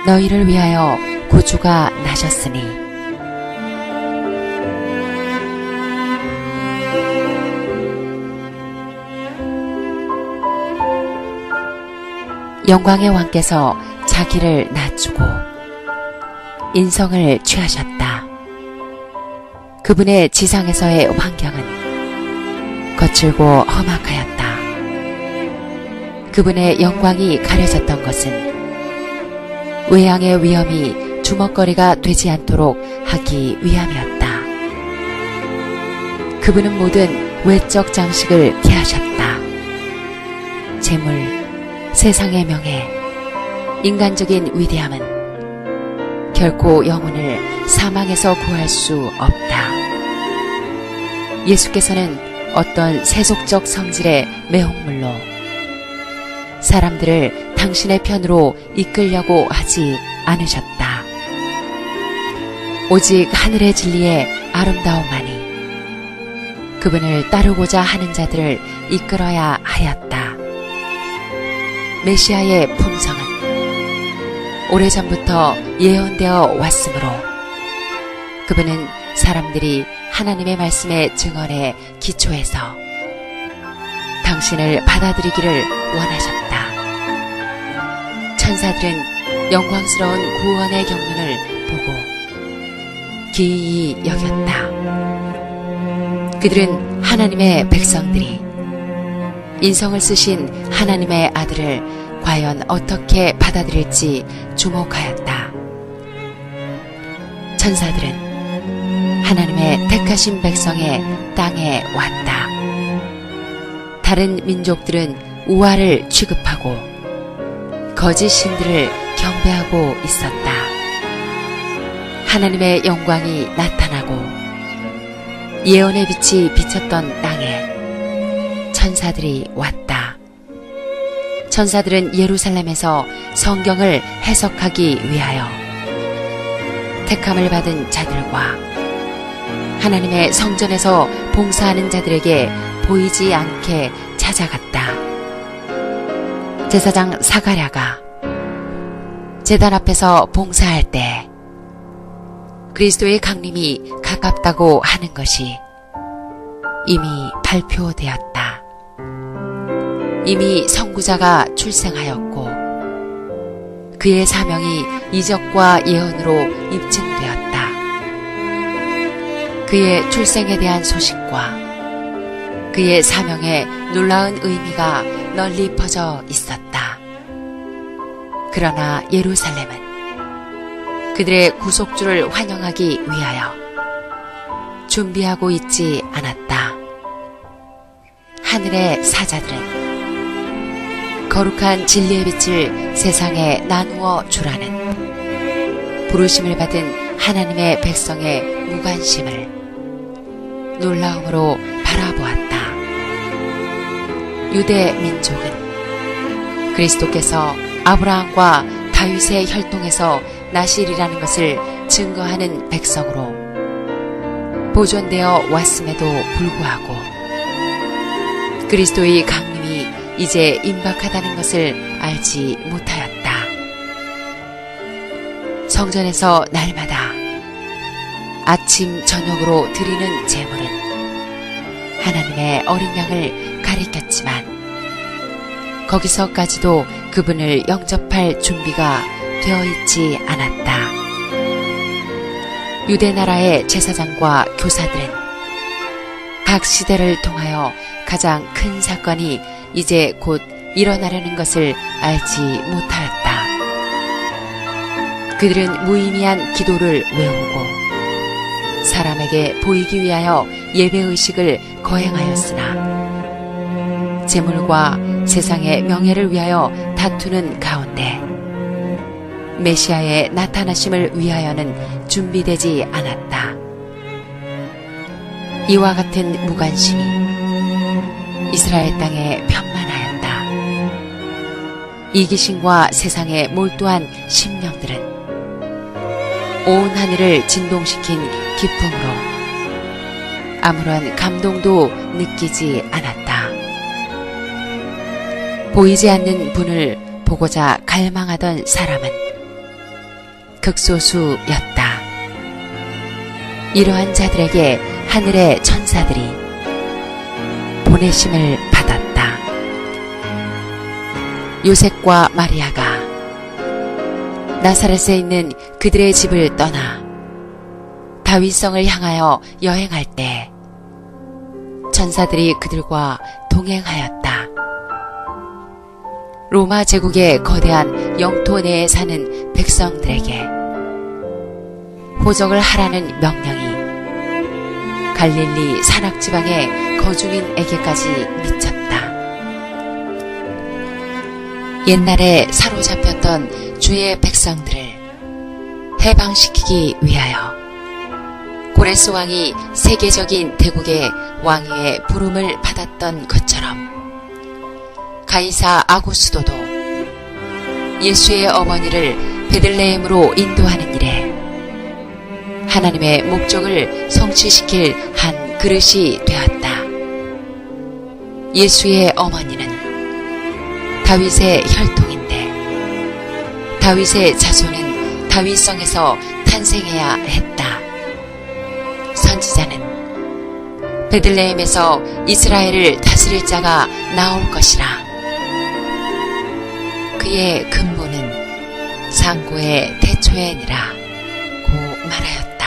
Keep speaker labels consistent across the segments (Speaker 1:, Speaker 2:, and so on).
Speaker 1: 너희를 위하여 구주가 나셨으니. 영광의 왕께서 자기를 낮추고 인성을 취하셨다. 그분의 지상에서의 환경은 거칠고 험악하였다. 그분의 영광이 가려졌던 것은 외양의 위엄이 주먹거리가 되지 않도록 하기 위함이었다. 그분은 모든 외적 장식을 피하셨다. 재물, 세상의 명예, 인간적인 위대함은 결코 영혼을 사망에서 구할 수 없다. 예수께서는 어떤 세속적 성질의 매혹물로 사람들을 당신의 편으로 이끌려고 하지 않으셨다. 오직 하늘의 진리의 아름다움만이 그분을 따르고자 하는 자들을 이끌어야 하였다. 메시아의 품성은 오래전부터 예언되어 왔으므로 그분은 사람들이 하나님의 말씀의 증언에 기초해서 당신을 받아들이기를 원하셨다. 천사들은 영광스러운 구원의 경륜을 보고 기이히 여겼다. 그들은 하나님의 백성들이 인성을 쓰신 하나님의 아들을 과연 어떻게 받아들일지 주목하였다. 천사들은 하나님의 택하신 백성의 땅에 왔다. 다른 민족들은 우화를 취급하고 거짓 신들을 경배하고 있었다. 하나님의 영광이 나타나고 예언의 빛이 비쳤던 땅에 천사들이 왔다. 천사들은 예루살렘에서 성경을 해석하기 위하여 택함을 받은 자들과 하나님의 성전에서 봉사하는 자들에게 보이지 않게 찾아갔다. 제사장 사가랴가 제단 앞에서 봉사할 때 그리스도의 강림이 가깝다고 하는 것이 이미 발표되었다. 이미 선구자가 출생하였고 그의 사명이 이적과 예언으로 입증되었다. 그의 출생에 대한 소식과 그의 사명의 놀라운 의미가 널리 퍼져 있었다. 그러나 예루살렘은 그들의 구속주를 환영하기 위하여 준비하고 있지 않았다. 하늘의 사자들은 거룩한 진리의 빛을 세상에 나누어 주라는 부르심을 받은 하나님의 백성의 무관심을 놀라움으로 바라보았다. 유대 민족은 그리스도께서 아브라함과 다윗의 혈통에서 나시리라는 것을 증거하는 백성으로 보존되어 왔음에도 불구하고 그리스도의 강림이 이제 임박하다는 것을 알지 못하였다. 성전에서 날마다 아침 저녁으로 드리는 제물은 하나님의 어린 양을 가리켰지만 거기서까지도 그분을 영접할 준비가 되어 있지 않았다. 유대 나라의 제사장과 교사들은 각 시대를 통하여 가장 큰 사건이 이제 곧 일어나려는 것을 알지 못하였다. 그들은 무의미한 기도를 외우고 사람에게 보이기 위하여 예배의식을 거행하였으나 재물과 세상의 명예를 위하여 다투는 가운데 메시아의 나타나심을 위하여는 준비되지 않았다. 이와 같은 무관심이 이스라엘 땅에 편만하였다. 이기심과 세상에 몰두한 심령들은 온 하늘을 진동시킨 기쁨으로 아무런 감동도 느끼지 않았다. 보이지 않는 분을 보고자 갈망하던 사람은 극소수였다. 이러한 자들에게 하늘의 천사들이 보내심을 받았다. 요셉과 마리아가 나사렛에 있는 그들의 집을 떠나 다윗성을 향하여 여행할 때 천사들이 그들과 동행하였다. 로마 제국의 거대한 영토 내에 사는 백성들에게 호적을 하라는 명령이 갈릴리 산악지방의 거주민에게까지 미쳤다. 옛날에 사로잡혔던 주의 백성들을 해방시키기 위하여 고레스 왕이 세계적인 대국의 왕위의 부름을 받았던 것처럼 가이사 아구스도도 예수의 어머니를 베들레헴으로 인도하는 일에 하나님의 목적을 성취시킬 한 그릇이 되었다. 예수의 어머니는 다윗의 혈통인데 다윗의 자손은 다윗성에서 탄생해야 했다. 선지자는 베들레헴에서 이스라엘을 다스릴 자가 나올 것이라. 그의 근본은 상고의 태초에니라 고 말하였다.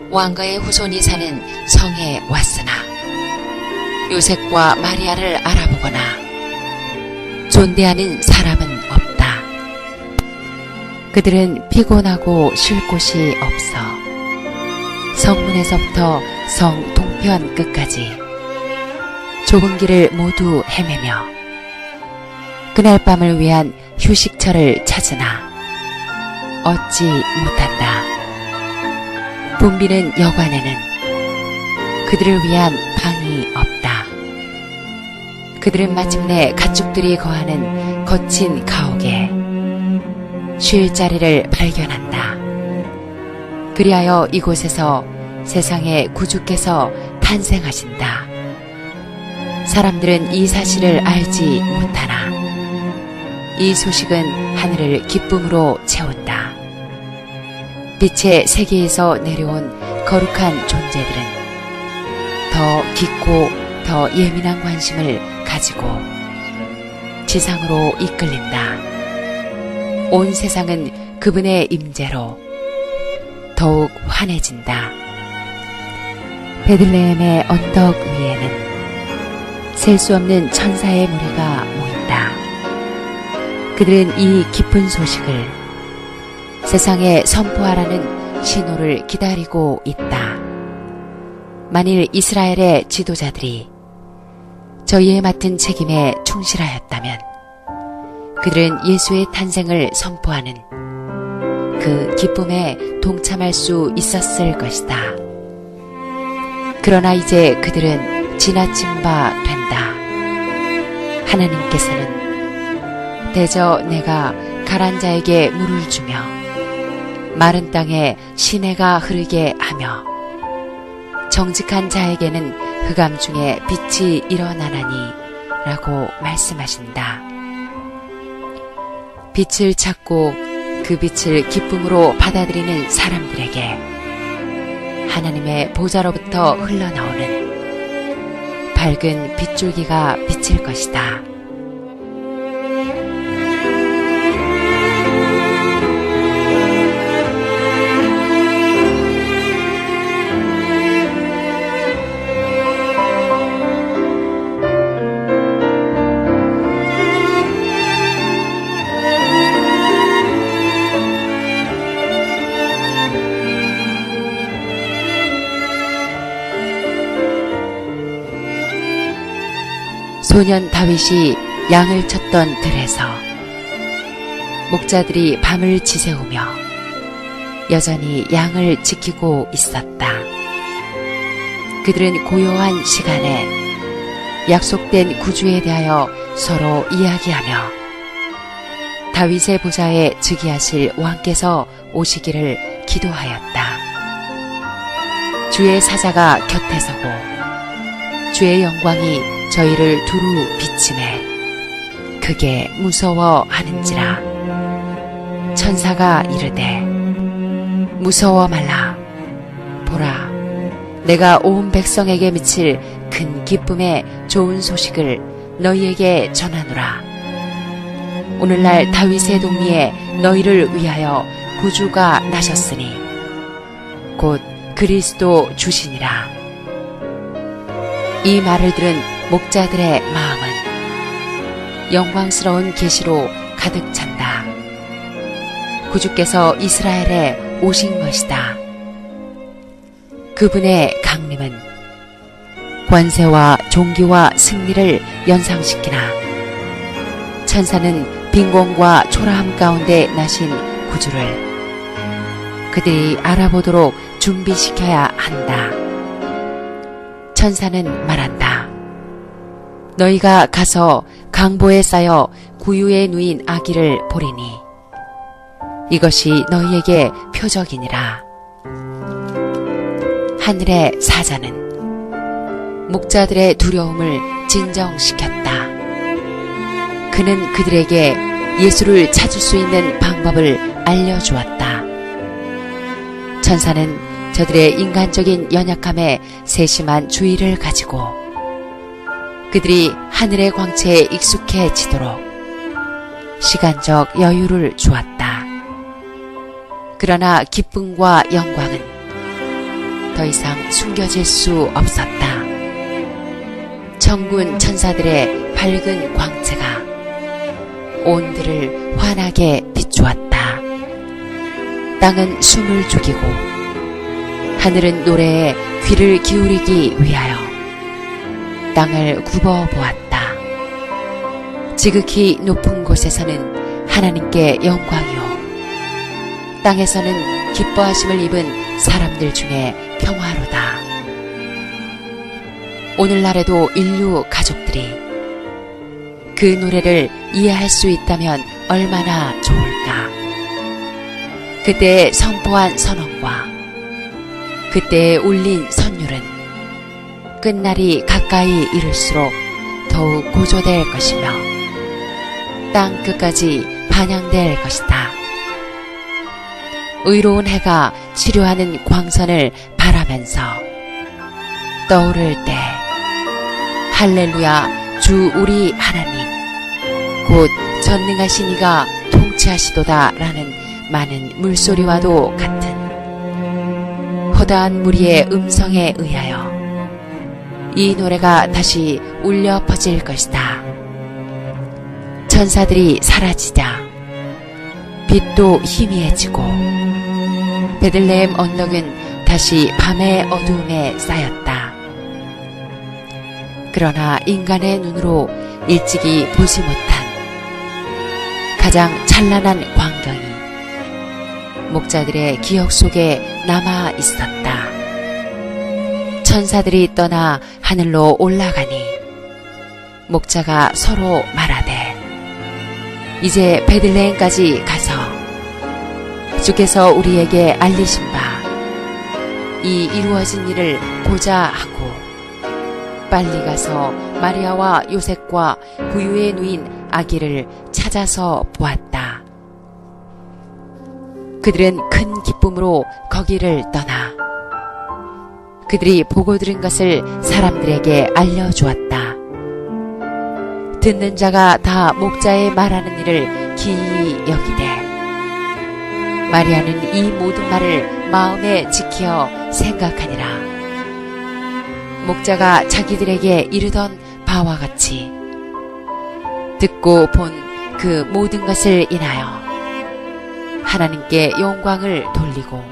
Speaker 1: 왕가의 후손이 사는 성에 왔으나 요셉과 마리아를 알아보거나 존대하는 사람은 없다. 그들은 피곤하고 쉴 곳이 없어 성문에서부터 성 동편 끝까지 좁은 길을 모두 헤매며 그날 밤을 위한 휴식처를 찾으나 얻지 못한다. 붐비는 여관에는 그들을 위한 방이 없다. 그들은 마침내 가축들이 거하는 거친 가옥에 쉴 자리를 발견한다. 그리하여 이곳에서 세상의 구주께서 탄생하신다. 사람들은 이 사실을 알지 못하나 이 소식은 하늘을 기쁨으로 채운다. 빛의 세계에서 내려온 거룩한 존재들은 더 깊고 더 예민한 관심을 가지고 지상으로 이끌린다. 온 세상은 그분의 임재로 더욱 환해진다. 베들레헴의 언덕 위에는 셀 수 없는 천사의 무리가 모인다. 그들은 이 기쁜 소식을 세상에 선포하라는 신호를 기다리고 있다. 만일 이스라엘의 지도자들이 저희의 맡은 책임에 충실하였다면 그들은 예수의 탄생을 선포하는 그 기쁨에 동참할 수 있었을 것이다. 그러나 이제 그들은 지나친 바 된다. 하나님께서는 대저 내가 가란 자에게 물을 주며 마른 땅에 시내가 흐르게 하며 정직한 자에게는 흑암 중에 빛이 일어나나니 라고 말씀하신다. 빛을 찾고 그 빛을 기쁨으로 받아들이는 사람들에게 하나님의 보좌로부터 흘러나오는 밝은 빗줄기가 비칠 것이다. 소년 다윗이 양을 쳤던 들에서 목자들이 밤을 지새우며 여전히 양을 지키고 있었다. 그들은 고요한 시간에 약속된 구주에 대하여 서로 이야기하며 다윗의 보좌에 즉위하실 왕께서 오시기를 기도하였다. 주의 사자가 곁에 서고 주의 영광이 저희를 두루 비침해 크게 무서워하는지라. 천사가 이르되 무서워 말라. 보라, 내가 온 백성에게 미칠 큰 기쁨의 좋은 소식을 너희에게 전하노라. 오늘날 다윗의 동리에 너희를 위하여 구주가 나셨으니 곧 그리스도 주시니라. 이 말을 들은 목자들의 마음은 영광스러운 계시로 가득 찬다. 구주께서 이스라엘에 오신 것이다. 그분의 강림은 권세와 존귀와 승리를 연상시키나 천사는 빈곤과 초라함 가운데 나신 구주를 그들이 알아보도록 준비시켜야 한다. 천사는 말한다. 너희가 가서 강보에 쌓여 구유에 누인 아기를 보리니 이것이 너희에게 표적이니라. 하늘의 사자는 목자들의 두려움을 진정시켰다. 그는 그들에게 예수를 찾을 수 있는 방법을 알려주었다. 천사는 저들의 인간적인 연약함에 세심한 주의를 가지고 그들이 하늘의 광채에 익숙해지도록 시간적 여유를 주었다. 그러나 기쁨과 영광은 더 이상 숨겨질 수 없었다. 천군 천사들의 밝은 광채가 온들을 환하게 비추었다. 땅은 숨을 죽이고 하늘은 노래에 귀를 기울이기 위하여 땅을 굽어보았다. 지극히 높은 곳에서는 하나님께 영광이요 땅에서는 기뻐하심을 입은 사람들 중에 평화로다. 오늘날에도 인류 가족들이 그 노래를 이해할 수 있다면 얼마나 좋을까. 그때의 선포한 선언과 그때에 울린 선율은 끝날이 가까이 이를수록 더욱 고조될 것이며 땅 끝까지 반영될 것이다. 의로운 해가 치료하는 광선을 바라면서 떠오를 때 할렐루야 주 우리 하나님 곧 전능하신 이가 통치하시도다 라는 많은 물소리와도 같은 허다한 무리의 음성에 의하여 이 노래가 다시 울려 퍼질 것이다. 천사들이 사라지자 빛도 희미해지고 베들레헴 언덕은 다시 밤의 어두움에 쌓였다. 그러나 인간의 눈으로 일찍이 보지 못한 가장 찬란한 광경이 목자들의 기억 속에 남아 있었다. 천사들이 떠나 하늘로 올라가니 목자가 서로 말하되 이제 베들레헴까지 가서 주께서 우리에게 알리신 바 이 이루어진 일을 보자 하고 빨리 가서 마리아와 요셉과 구유에 누인 아기를 찾아서 보았다. 그들은 큰 기쁨으로 거기를 떠나 그들이 보고 들은 것을 사람들에게 알려주었다. 듣는 자가 다 목자의 말하는 일을 기이히 여기되 마리아는 이 모든 말을 마음에 지키어 생각하니라. 목자가 자기들에게 이르던 바와 같이 듣고 본 그 모든 것을 인하여 하나님께 영광을 돌리고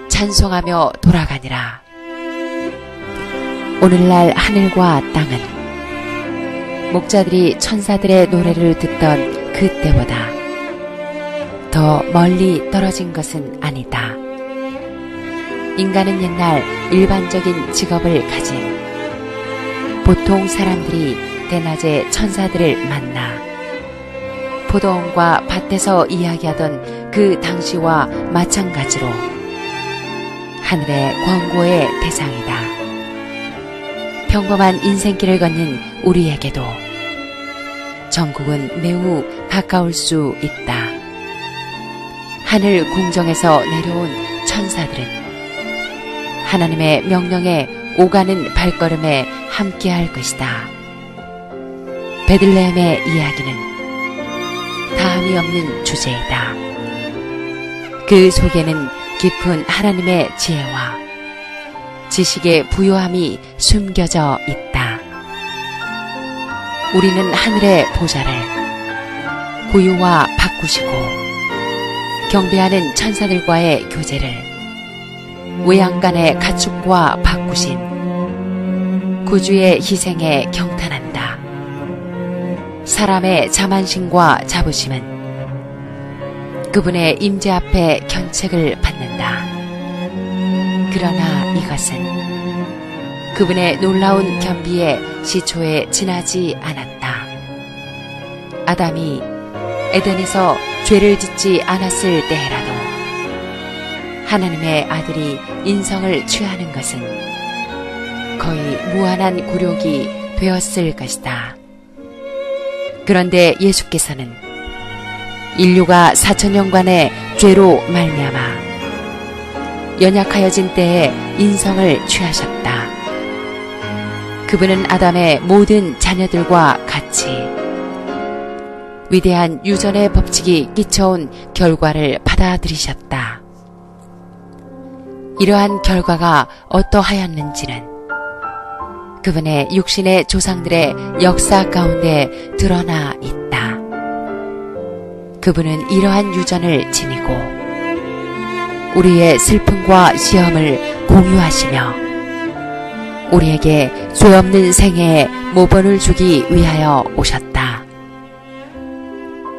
Speaker 1: 찬송하며 돌아가니라. 오늘날 하늘과 땅은 목자들이 천사들의 노래를 듣던 그때보다 더 멀리 떨어진 것은 아니다. 인간은 옛날 일반적인 직업을 가진 보통 사람들이 대낮에 천사들을 만나 포도원과 밭에서 이야기하던 그 당시와 마찬가지로 하늘의 권고의 대상이다. 평범한 인생길을 걷는 우리에게도 전국은 매우 가까울 수 있다. 하늘 궁정에서 내려온 천사들은 하나님의 명령에 오가는 발걸음에 함께할 것이다. 베들레헴의 이야기는 다함이 없는 주제이다. 그 속에는 깊은 하나님의 지혜와 지식의 부요함이 숨겨져 있다. 우리는 하늘의 보좌를 고유와 바꾸시고 경배하는 천사들과의 교제를 외양간의 가축과 바꾸신 구주의 희생에 경탄한다. 사람의 자만심과 자부심은 그분의 임재 앞에 견책을 받는다. 그러나 이것은 그분의 놀라운 겸비의 시초에 지나지 않았다. 아담이 에덴에서 죄를 짓지 않았을 때라도 하나님의 아들이 인성을 취하는 것은 거의 무한한 굴욕이 되었을 것이다. 그런데 예수께서는 인류가 4,000년간의 죄로 말미암아 연약하여진 때에 인성을 취하셨다. 그분은 아담의 모든 자녀들과 같이 위대한 유전의 법칙이 끼쳐온 결과를 받아들이셨다. 이러한 결과가 어떠하였는지는 그분의 육신의 조상들의 역사 가운데 드러나 있다. 그분은 이러한 유전을 지니고 우리의 슬픔과 시험을 공유하시며 우리에게 죄 없는 생애에 모범을 주기 위하여 오셨다.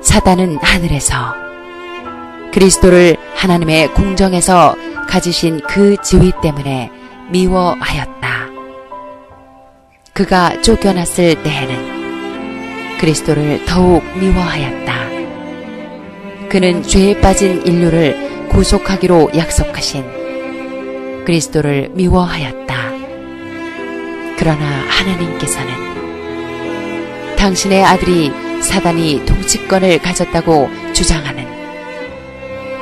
Speaker 1: 사단은 하늘에서 그리스도를 하나님의 궁정에서 가지신 그 지위 때문에 미워하였다. 그가 쫓겨났을 때에는 그리스도를 더욱 미워하였다. 그는 죄에 빠진 인류를 구속하기로 약속하신 그리스도를 미워하였다. 그러나 하나님께서는 당신의 아들이 사단이 통치권을 가졌다고 주장하는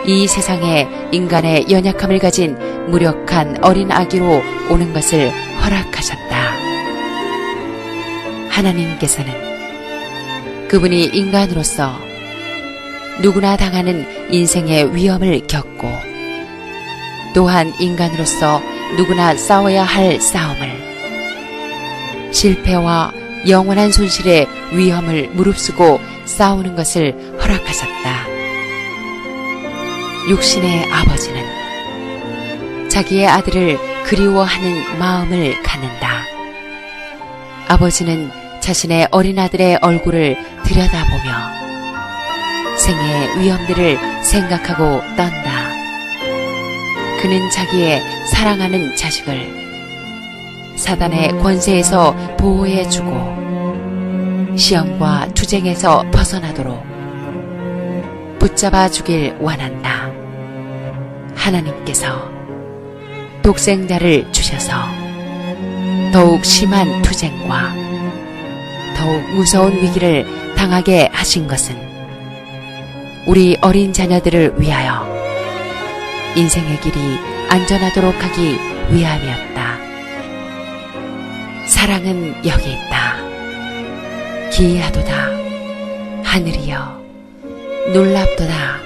Speaker 1: 이 세상에 인간의 연약함을 가진 무력한 어린 아기로 오는 것을 허락하셨다. 하나님께서는 그분이 인간으로서 누구나 당하는 인생의 위험을 겪고 또한 인간으로서 누구나 싸워야 할 싸움을 실패와 영원한 손실의 위험을 무릅쓰고 싸우는 것을 허락하셨다. 육신의 아버지는 자기의 아들을 그리워하는 마음을 갖는다. 아버지는 자신의 어린 아들의 얼굴을 들여다보며 생애의 위험들을 생각하고 떤다. 그는 자기의 사랑하는 자식을 사단의 권세에서 보호해주고 시험과 투쟁에서 벗어나도록 붙잡아 주길 원한다. 하나님께서 독생자를 주셔서 더욱 심한 투쟁과 더욱 무서운 위기를 당하게 하신 것은 우리 어린 자녀들을 위하여 인생의 길이 안전하도록 하기 위함이었다. 사랑은 여기 있다. 기이하도다. 하늘이여 놀랍도다.